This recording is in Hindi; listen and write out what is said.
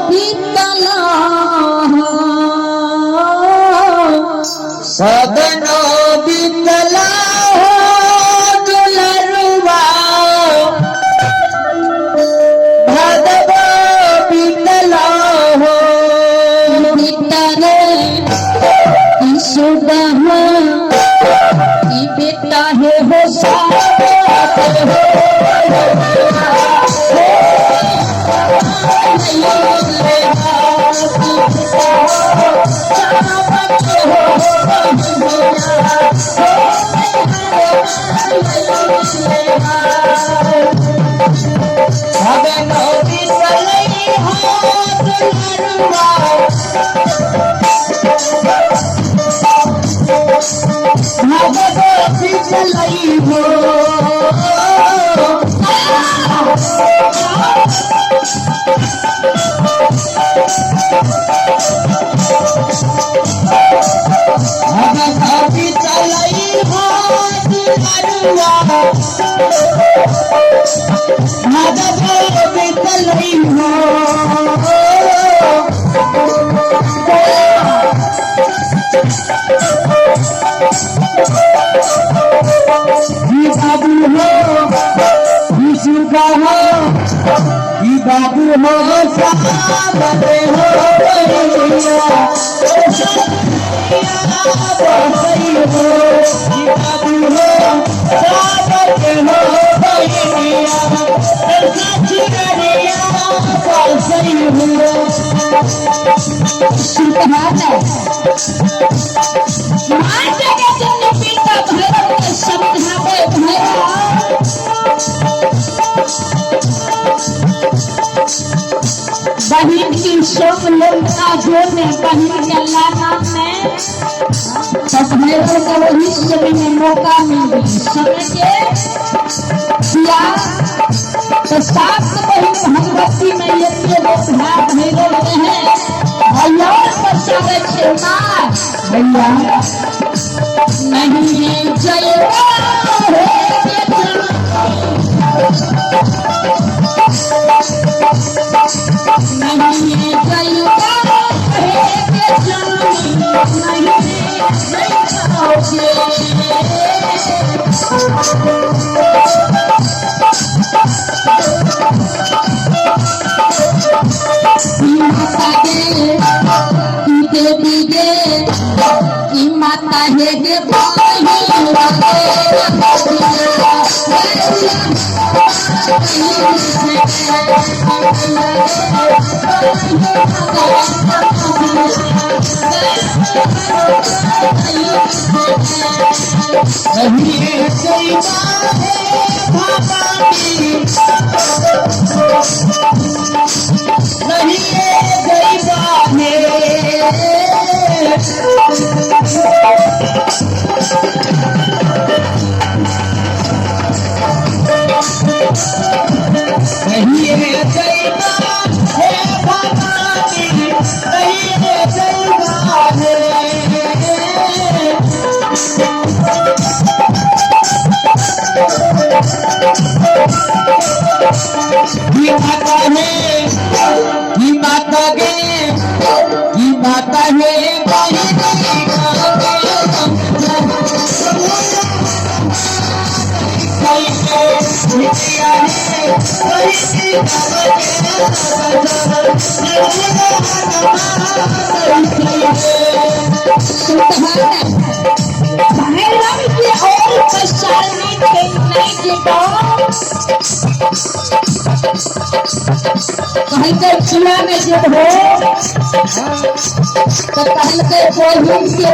बीतला सदनो बीतला हो दुलरुआ भादवो बीतला हो बीतले सुबह की बेटा है हो बाबू हो साबते हो भैया सही हो बाबू हो साबते हो भैया सही हो बहन की शोक लड़का जोड़ने बहन के अल्लाह नाम में भैरव को वही समय में मौका मिल गई समय के दिया तो सात बहन भगवती में ये लोग भाग भैरव हैं भैया बचावे छे मां भैया नहीं जय माता है गे माता है कहीं के चूल्हा में जब हो तो कहल के कोई के